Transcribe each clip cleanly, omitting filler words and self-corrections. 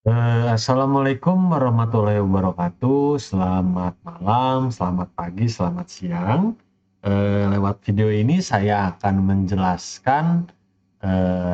Assalamualaikum warahmatullahi wabarakatuh. Selamat malam, selamat pagi, selamat siang. Lewat video ini saya akan menjelaskan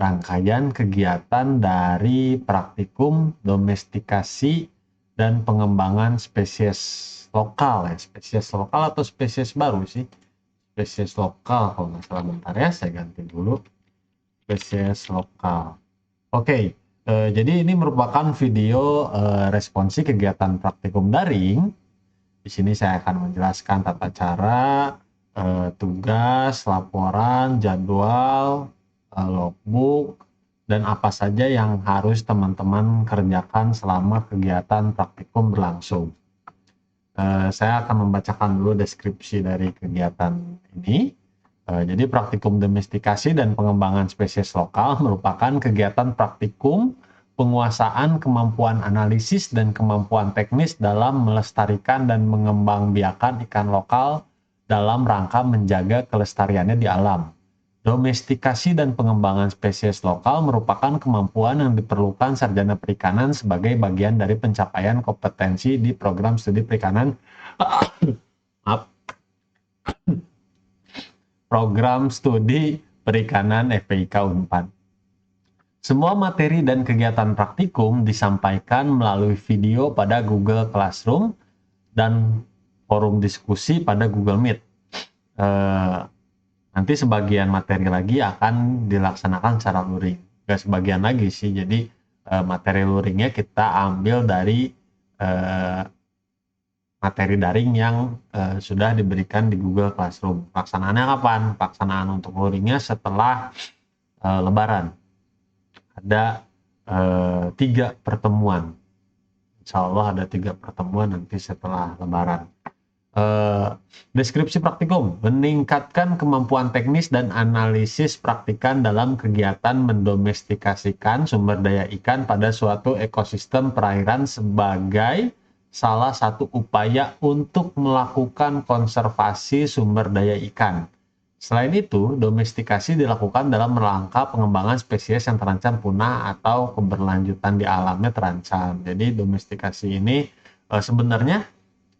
rangkaian kegiatan dari praktikum domestikasi dan pengembangan spesies lokal ya, spesies lokal atau spesies baru sih, spesies lokal kalau nggak salah. Bentar ya, saya ganti dulu, spesies lokal. Oke, jadi ini merupakan video responsi kegiatan praktikum daring. Di sini saya akan menjelaskan tata cara, tugas, laporan, jadwal, logbook, dan apa saja yang harus teman-teman kerjakan selama kegiatan praktikum berlangsung. Saya akan membacakan dulu deskripsi dari kegiatan ini. Jadi praktikum domestikasi dan pengembangan spesies lokal merupakan kegiatan praktikum penguasaan kemampuan analisis dan kemampuan teknis dalam melestarikan dan mengembangbiakan ikan lokal dalam rangka menjaga kelestariannya di alam. Domestikasi dan pengembangan spesies lokal merupakan kemampuan yang diperlukan sarjana perikanan sebagai bagian dari pencapaian kompetensi di program studi perikanan maaf, program studi perikanan FPIK Unpad. Semua materi dan kegiatan praktikum disampaikan melalui video pada Google Classroom dan forum diskusi pada Google Meet. Nanti sebagian materi lagi akan dilaksanakan secara luring. Gak sebagian lagi sih, jadi materi luringnya kita ambil dari materi daring yang sudah diberikan di Google Classroom. Pelaksanaannya kapan? Pelaksanaan untuk luringnya setelah Lebaran. Ada 3 pertemuan. Insya Allah ada 3 pertemuan nanti setelah Lebaran. Deskripsi praktikum: meningkatkan kemampuan teknis dan analisis praktikan dalam kegiatan mendomestikasikan sumber daya ikan pada suatu ekosistem perairan sebagai salah satu upaya untuk melakukan konservasi sumber daya ikan. Selain itu, domestikasi dilakukan dalam rangka pengembangan spesies yang terancam punah atau keberlanjutan di alamnya terancam. Jadi domestikasi ini sebenarnya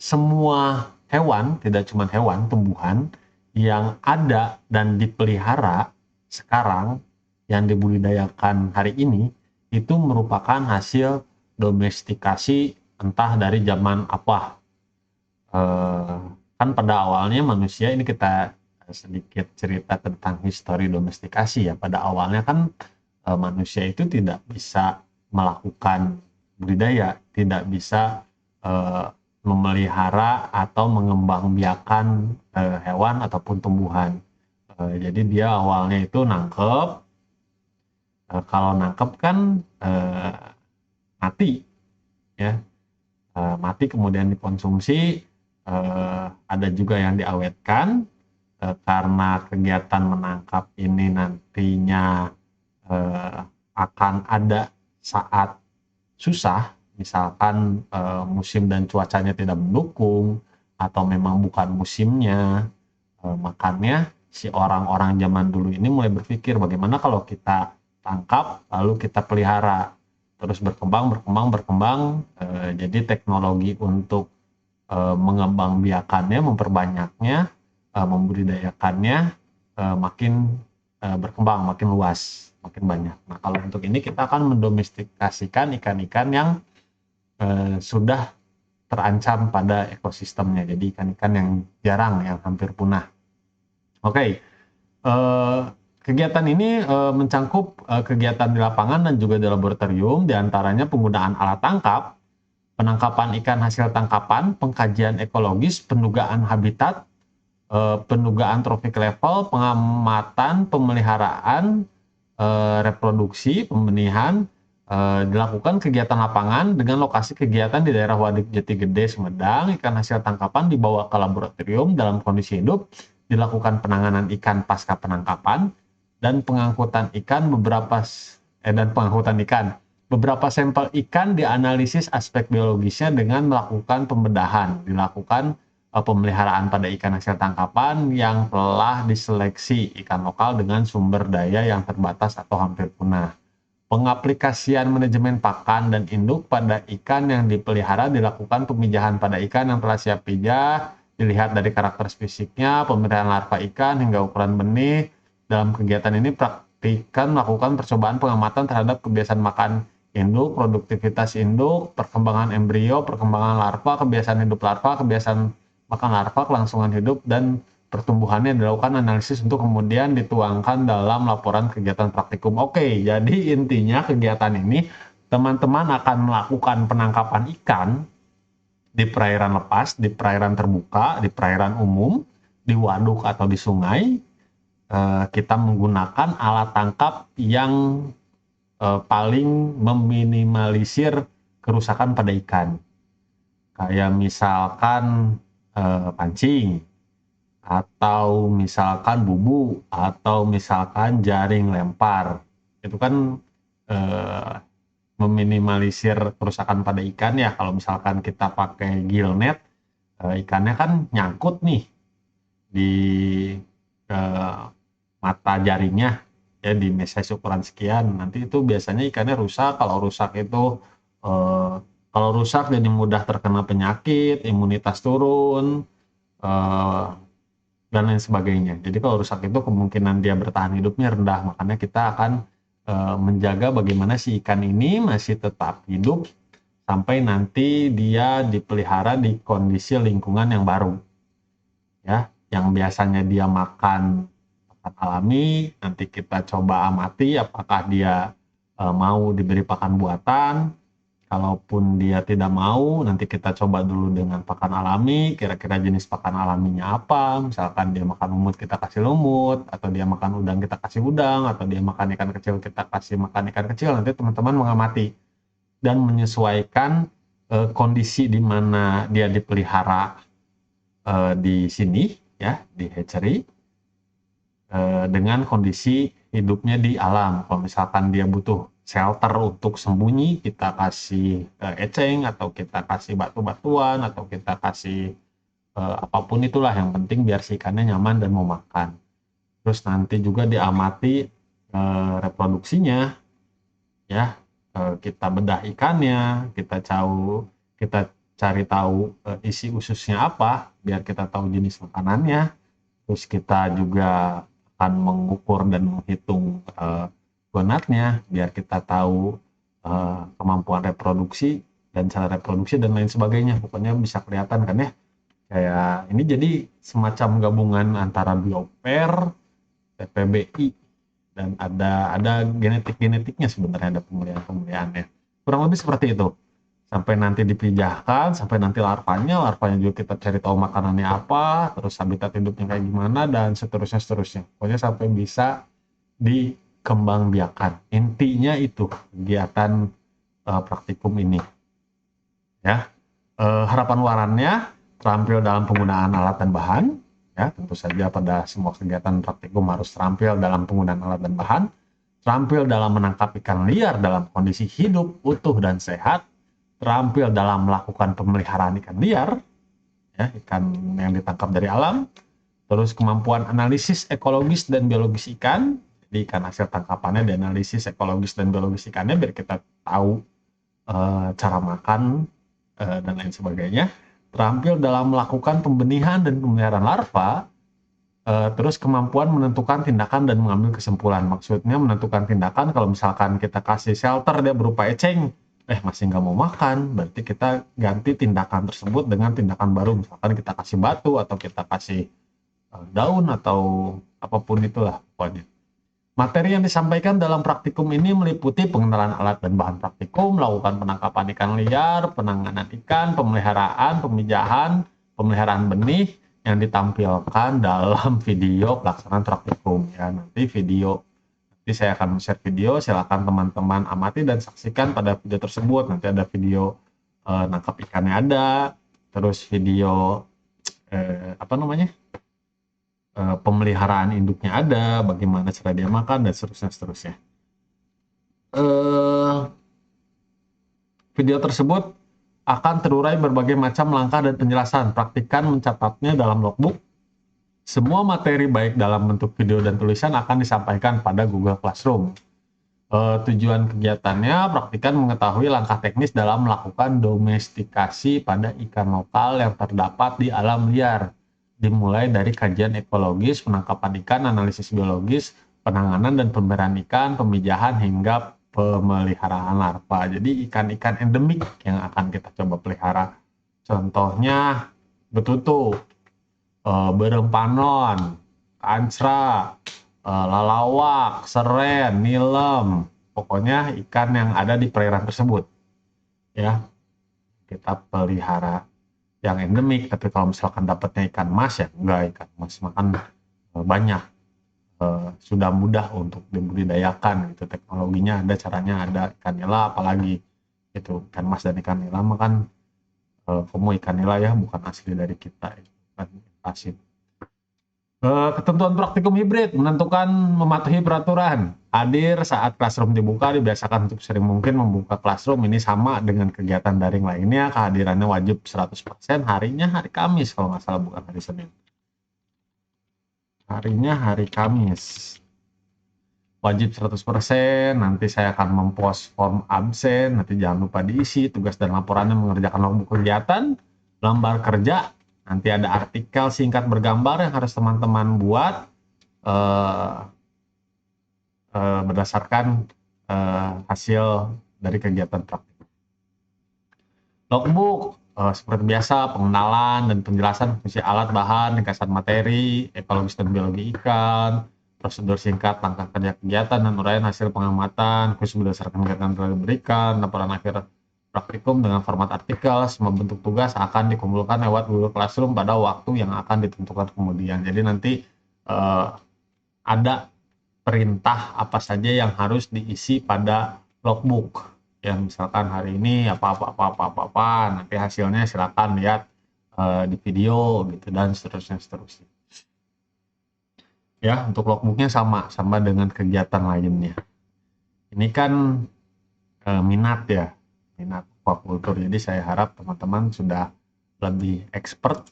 semua hewan, tidak cuma hewan, tumbuhan yang ada dan dipelihara sekarang, yang dibudidayakan hari ini, itu merupakan hasil domestikasi entah dari zaman apa. Kan pada awalnya manusia, ini kita sedikit cerita tentang histori domestikasi ya. Pada awalnya kan manusia itu tidak bisa melakukan budidaya, tidak bisa memelihara atau mengembangbiakan hewan ataupun tumbuhan. Jadi dia awalnya itu nangkep, kalau nangkep kan mati ya, mati kemudian dikonsumsi. Ada juga yang diawetkan karena kegiatan menangkap ini nantinya akan ada saat susah, misalkan musim dan cuacanya tidak mendukung atau memang bukan musimnya. Makanya si orang-orang zaman dulu ini mulai berpikir bagaimana kalau kita tangkap lalu kita pelihara terus berkembang. Jadi teknologi untuk mengembangbiakannya, memperbanyaknya, membudidayakannya makin berkembang, makin luas, makin banyak. Nah, kalau untuk ini kita akan mendomestikasikan ikan-ikan yang sudah terancam pada ekosistemnya. Jadi ikan-ikan yang jarang, yang hampir punah. Oke, kegiatan ini mencangkup kegiatan di lapangan dan juga di laboratorium, diantaranya penggunaan alat tangkap, penangkapan ikan hasil tangkapan, pengkajian ekologis, pendugaan habitat, pendugaan tropik level, pengamatan, pemeliharaan, reproduksi, pembenihan. Dilakukan kegiatan lapangan dengan lokasi kegiatan di daerah Waduk Jati Gede, Sumedang. Ikan hasil tangkapan dibawa ke laboratorium dalam kondisi hidup, dilakukan penanganan ikan pasca penangkapan, dan pengangkutan ikan beberapa sampel ikan dianalisis aspek biologisnya dengan melakukan pembedahan, dilakukan pemeliharaan pada ikan hasil tangkapan yang telah diseleksi ikan lokal dengan sumber daya yang terbatas atau hampir punah. Pengaplikasian manajemen pakan dan induk pada ikan yang dipelihara dilakukan pemijahan pada ikan yang telah siap pijah, dilihat dari karakter fisiknya, pemilihan larva ikan, hingga ukuran benih. Dalam kegiatan ini praktikan melakukan percobaan pengamatan terhadap kebiasaan makan induk, produktivitas induk, perkembangan embrio, perkembangan larva, kebiasaan hidup larva, kebiasaan makan larva, kelangsungan hidup, dan pertumbuhannya dilakukan analisis untuk kemudian dituangkan dalam laporan kegiatan praktikum. Oke, jadi intinya kegiatan ini teman-teman akan melakukan penangkapan ikan di perairan lepas, di perairan terbuka, di perairan umum, di waduk atau di sungai. Kita menggunakan alat tangkap yang paling meminimalisir kerusakan pada ikan. Kayak misalkan pancing, atau misalkan bubu, atau misalkan jaring lempar. Itu kan meminimalisir kerusakan pada ikan ya. Kalau misalkan kita pakai gill net, ikannya kan nyangkut nih di mata jaringnya ya, di size ukuran sekian. Nanti itu biasanya ikannya rusak. Kalau rusak jadi mudah terkena penyakit, imunitas turun, dan lain sebagainya. Jadi kalau rusak itu kemungkinan dia bertahan hidupnya rendah. Makanya kita akan menjaga bagaimana si ikan ini masih tetap hidup sampai nanti dia dipelihara di kondisi lingkungan yang baru. Ya, yang biasanya dia makan alami, nanti kita coba amati apakah dia mau diberi pakan buatan. Kalaupun dia tidak mau, nanti kita coba dulu dengan pakan alami, kira-kira jenis pakan alaminya apa. Misalkan dia makan lumut, kita kasih lumut, atau dia makan udang, kita kasih udang, atau dia makan ikan kecil, kita kasih makan ikan kecil. Nanti teman-teman mengamati dan menyesuaikan kondisi di mana dia dipelihara di sini, ya, di hatchery, dengan kondisi hidupnya di alam. Kalau misalkan dia butuh shelter untuk sembunyi, kita kasih eceng, atau kita kasih batu-batuan, atau kita kasih apapun itulah, yang penting biar si ikannya nyaman dan mau makan. Terus nanti juga diamati reproduksinya, ya, kita bedah ikannya, kita cari tahu isi ususnya apa, biar kita tahu jenis makanannya. Terus kita juga akan mengukur dan menghitung gonadnya, biar kita tahu kemampuan reproduksi dan cara reproduksi dan lain sebagainya. Pokoknya bisa kelihatan kan ya, kayak ini jadi semacam gabungan antara Bioper, TPBI, dan ada genetiknya sebenarnya, ada pemilihannya. Kurang lebih seperti itu. Sampai nanti dipijahkan, sampai nanti larvanya juga kita cari tahu makanannya apa, terus habitat hidupnya kayak gimana, dan seterusnya. Pokoknya sampai bisa dikembangbiakan. Intinya itu kegiatan praktikum ini. Ya, harapan warannya terampil dalam penggunaan alat dan bahan. Ya, tentu saja pada semua kegiatan praktikum harus terampil dalam penggunaan alat dan bahan, terampil dalam menangkap ikan liar dalam kondisi hidup utuh dan sehat, terampil dalam melakukan pemeliharaan ikan liar, ya, ikan yang ditangkap dari alam, terus kemampuan analisis ekologis dan biologis ikan, jadi ikan hasil tangkapannya dianalisis ekologis dan biologis ikannya biar kita tahu cara makan dan lain sebagainya, terampil dalam melakukan pembenihan dan pemeliharaan larva, terus kemampuan menentukan tindakan dan mengambil kesimpulan. Maksudnya menentukan tindakan, kalau misalkan kita kasih shelter dia berupa eceng, masih nggak mau makan, berarti kita ganti tindakan tersebut dengan tindakan baru. Misalkan kita kasih batu, atau kita kasih daun, atau apapun itulah pokoknya. Materi yang disampaikan dalam praktikum ini meliputi pengenalan alat dan bahan praktikum, melakukan penangkapan ikan liar, penanganan ikan, pemeliharaan, pemijahan, pemeliharaan benih yang ditampilkan dalam video pelaksanaan praktikum. Ya, nanti saya akan share video, silakan teman-teman amati dan saksikan pada video tersebut. Nanti ada video nangkap ikannya ada, terus video pemeliharaan induknya ada, bagaimana cara dia makan, dan seterusnya. Video tersebut akan terurai berbagai macam langkah dan penjelasan. Praktikan mencatatnya dalam logbook. Semua materi baik dalam bentuk video dan tulisan akan disampaikan pada Google Classroom. Tujuan kegiatannya, praktikan mengetahui langkah teknis dalam melakukan domestikasi pada ikan lokal yang terdapat di alam liar. Dimulai dari kajian ekologis, penangkapan ikan, analisis biologis, penanganan dan pemberian ikan, pemijahan, hingga pemeliharaan larva. Jadi ikan-ikan endemik yang akan kita coba pelihara. Contohnya betutu, berempanon, kancra, lalawak, seren, nilem, pokoknya ikan yang ada di perairan tersebut ya kita pelihara yang endemik. Tapi kalau misalkan dapatnya ikan mas ya enggak, ikan mas makan banyak, sudah mudah untuk dibudidayakan gitu, teknologinya ada, caranya ada. Ikan nila apalagi itu, ikan mas dan ikan nila makan kamu ikan nila ya, bukan asli dari kita, kan asin. Ketentuan praktikum hibrid, menentukan mematuhi peraturan. Hadir saat classroom dibuka, dibiasakan untuk sering mungkin membuka classroom. Ini sama dengan kegiatan daring lainnya, kehadirannya wajib 100%, harinya hari Kamis kalau nggak salah, bukan hari Senin. Harinya hari Kamis. Wajib 100%, nanti saya akan mempost form absen, nanti jangan lupa diisi, tugas dan laporannya mengerjakan logbook kegiatan, lembar kerja, nanti ada artikel singkat bergambar yang harus teman-teman buat berdasarkan hasil dari kegiatan praktik. Logbook seperti biasa, pengenalan dan penjelasan fungsi alat, bahan, ringkasan materi, ekologis dan biologi ikan, prosedur singkat, langkah kerja kegiatan, dan uraian hasil pengamatan khusus berdasarkan kegiatan telah diberikan, laporan akhir praktikum dengan format artikel. Semua bentuk tugas akan dikumpulkan lewat Google Classroom pada waktu yang akan ditentukan kemudian. Jadi nanti ada perintah apa saja yang harus diisi pada logbook. Ya misalkan hari ini apa, nanti hasilnya silakan lihat di video gitu, dan seterusnya. Ya, untuk logbooknya sama dengan kegiatan lainnya. Ini kan minat ya, minat aquaculture. Jadi saya harap teman-teman sudah lebih expert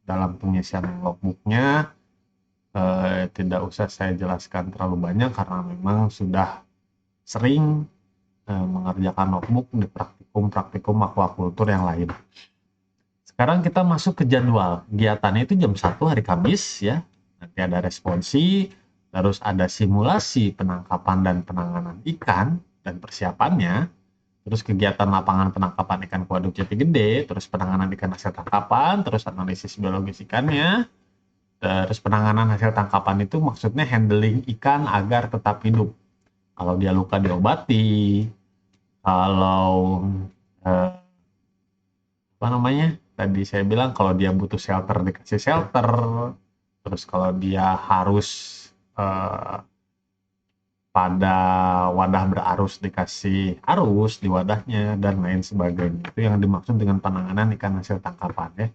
dalam pengisian logbooknya. Tidak usah saya jelaskan terlalu banyak karena memang sudah sering mengerjakan logbook di praktikum aquaculture yang lain. Sekarang kita masuk ke jadwal kegiatannya. Itu jam 1 hari Kamis ya. Nanti ada responsi, terus ada simulasi penangkapan dan penanganan ikan dan persiapannya, terus kegiatan lapangan penangkapan ikan Waduk Jati Gede, terus penanganan ikan hasil tangkapan, terus analisis biologis ikannya, terus penanganan hasil tangkapan itu maksudnya handling ikan agar tetap hidup. Kalau dia luka diobati, kalau apa namanya tadi saya bilang, kalau dia butuh shelter dikasih shelter, terus kalau dia harus pada wadah berarus dikasih arus di wadahnya dan lain sebagainya. Itu yang dimaksud dengan penanganan ikan hasil tangkapan ya.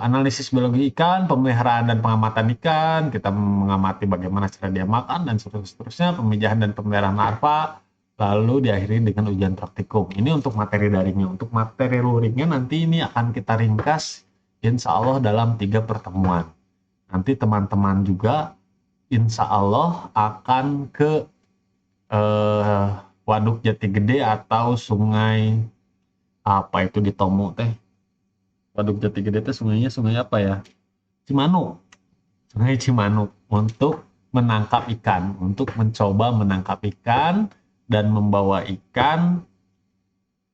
Analisis biologi ikan, pemeliharaan dan pengamatan ikan, kita mengamati bagaimana cara dia makan dan seterusnya, pemijahan dan pemeliharaan larva, lalu diakhiri dengan ujian praktikum. Ini untuk materi daringnya. Untuk materi luringnya nanti ini akan kita ringkas insya Allah dalam 3 pertemuan. Nanti teman-teman juga insya Allah akan ke Waduk Jati Gede atau sungai apa itu di Tomo teh. Waduk Jati Gede teh sungainya sungai apa ya? Cimanuk. Sungai Cimanuk untuk menangkap ikan, untuk mencoba menangkap ikan dan membawa ikan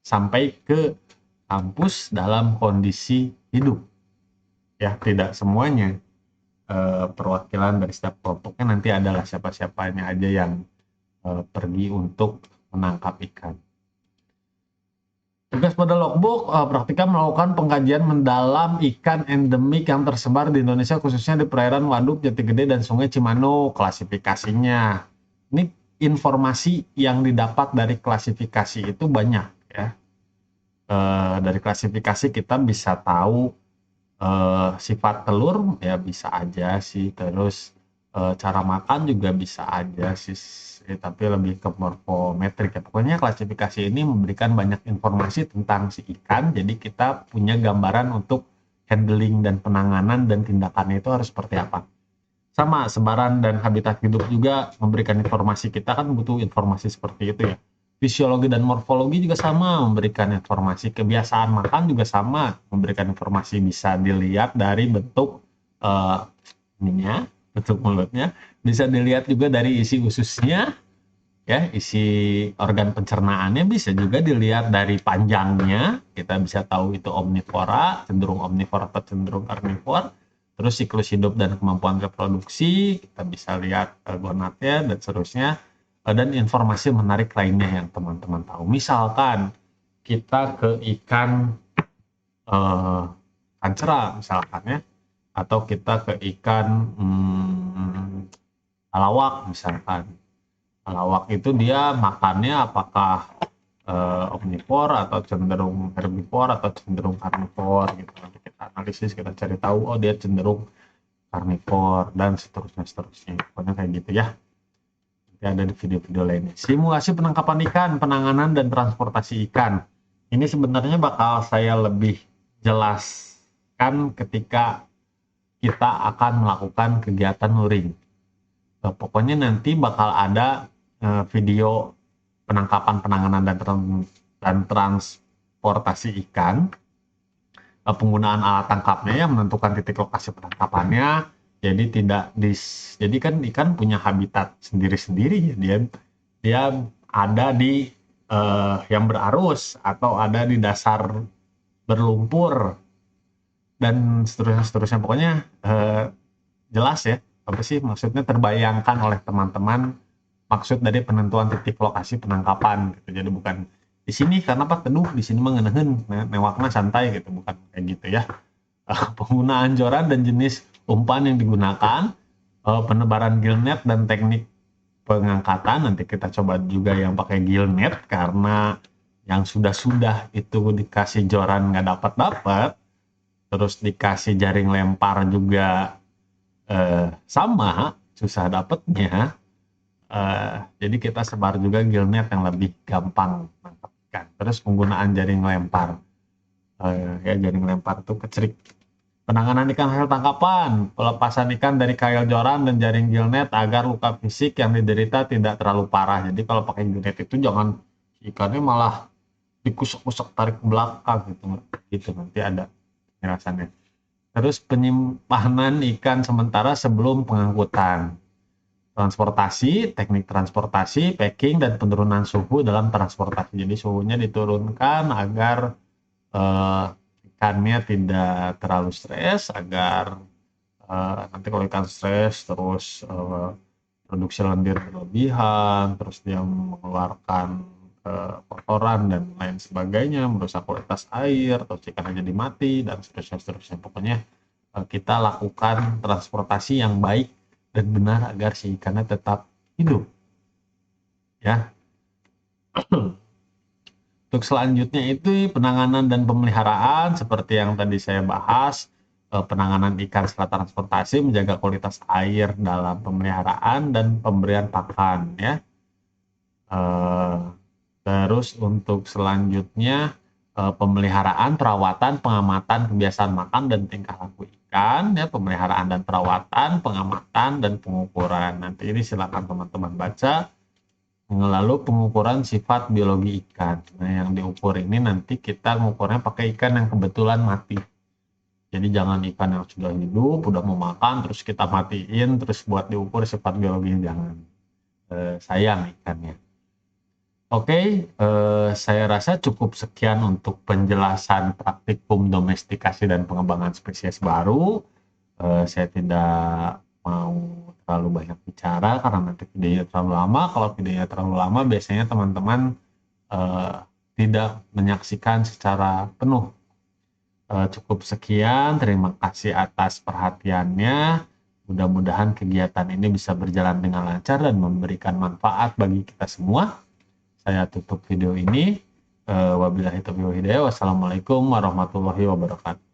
sampai ke kampus dalam kondisi hidup. Ya, tidak semuanya. Perwakilan dari setiap kelompoknya nanti adalah siapa-siapanya aja yang pergi untuk menangkap ikan. Tugas pada logbook, praktikan melakukan pengkajian mendalam ikan endemik yang tersebar di Indonesia, khususnya di perairan Waduk Jati Gede dan Sungai Cimanuk. Klasifikasinya, ini informasi yang didapat dari klasifikasi itu banyak ya. Dari klasifikasi kita bisa tahu sifat telur ya bisa aja sih, terus cara makan juga bisa aja sih, tapi lebih ke morfometrik ya. Pokoknya klasifikasi ini memberikan banyak informasi tentang si ikan, jadi kita punya gambaran untuk handling dan penanganan dan tindakannya itu harus seperti apa. sama sebaran dan habitat hidup juga memberikan informasi. Kita kan butuh informasi seperti itu ya. Fisiologi dan morfologi juga sama memberikan informasi. Kebiasaan makan juga sama memberikan informasi. Bisa dilihat dari bentuk ininya, bentuk mulutnya. Bisa dilihat juga dari isi ususnya, ya, isi organ pencernaannya. Bisa juga dilihat dari panjangnya. Kita bisa tahu itu omnivora, cenderung omnivora atau cenderung karnivora. Terus siklus hidup dan kemampuan reproduksi, kita bisa lihat gonadnya dan seterusnya. Dan informasi menarik lainnya yang teman-teman tahu. Misalkan kita ke ikan kancera misalkan ya, atau kita ke ikan alawak misalkan. Alawak itu dia makannya apakah omnivore atau cenderung herbivore atau cenderung karnivore gitu. Nanti kita analisis, kita cari tahu, oh dia cenderung karnivore dan seterusnya. Pokoknya kayak gitu ya. Nanti ada di video-video lainnya. Simulasi penangkapan ikan, penanganan dan transportasi ikan. Ini sebenarnya bakal saya lebih jelaskan ketika kita akan melakukan kegiatan luring. Pokoknya nanti bakal ada video penangkapan, penanganan dan transportasi ikan, penggunaan alat tangkapnya yang menentukan titik lokasi penangkapannya. Jadi kan ikan punya habitat sendiri-sendiri, dia ada di yang berarus atau ada di dasar berlumpur dan seterusnya. Pokoknya jelas ya, apa sih maksudnya, terbayangkan oleh teman-teman maksud dari penentuan titik lokasi penangkapan gitu. Jadi bukan di sini karena Pak teduh, di sini mah ngeuneun newakna santai gitu, bukan kayak gitu ya. Penggunaan joran dan jenis umpan yang digunakan, penebaran gillnet dan teknik pengangkatan. Nanti kita coba juga yang pakai gillnet, karena yang sudah itu dikasih joran nggak dapat, terus dikasih jaring lempar juga sama susah dapatnya. Jadi kita sebar juga gillnet yang lebih gampang nangkap ikan. Terus penggunaan jaring lempar, ya jaring lempar itu kecerik. Penanganan ikan hasil tangkapan, pelepasan ikan dari kail joran dan jaring gillnet agar luka fisik yang diderita tidak terlalu parah. Jadi kalau pakai gillnet itu jangan ikannya malah dikusuk-kusuk tarik ke belakang gitu nanti ada penjelasannya. Terus penyimpanan ikan sementara sebelum pengangkutan. Transportasi, teknik transportasi, packing, dan penurunan suhu dalam transportasi. Jadi suhunya diturunkan agar ikannya tidak terlalu stres, agar nanti kalau ikan stres terus produksi lendir berlebihan, terus dia mengeluarkan kotoran dan lain sebagainya, merusak kualitas air, terus ikannya jadi mati, dan seterusnya. Pokoknya kita lakukan transportasi yang baik dan benar agar si ikannya tetap hidup ya. Untuk selanjutnya itu penanganan dan pemeliharaan, seperti yang tadi saya bahas, penanganan ikan setelah transportasi, menjaga kualitas air dalam pemeliharaan dan pemberian pakan ya. Terus untuk selanjutnya pemeliharaan, perawatan, pengamatan kebiasaan makan dan tingkah laku ikan ya, pemeliharaan dan perawatan, pengamatan dan pengukuran. Nanti ini silakan teman-teman baca. Lalu pengukuran sifat biologi ikan. Nah, yang diukur ini nanti kita mengukurnya pakai ikan yang kebetulan mati. Jadi jangan ikan yang sudah hidup, udah mau makan, terus kita matiin, terus buat diukur sifat biologinya, jangan. Sayang ikannya. Oke, saya rasa cukup sekian untuk penjelasan praktikum domestikasi dan pengembangan spesies baru. Saya tidak mau terlalu banyak bicara karena nanti videonya terlalu lama. Kalau videonya terlalu lama, biasanya teman-teman tidak menyaksikan secara penuh. Cukup sekian, terima kasih atas perhatiannya. Mudah-mudahan kegiatan ini bisa berjalan dengan lancar dan memberikan manfaat bagi kita semua. Saya tutup video ini. Wabillahi taufiq wal hidayah. Wassalamualaikum warahmatullahi wabarakatuh.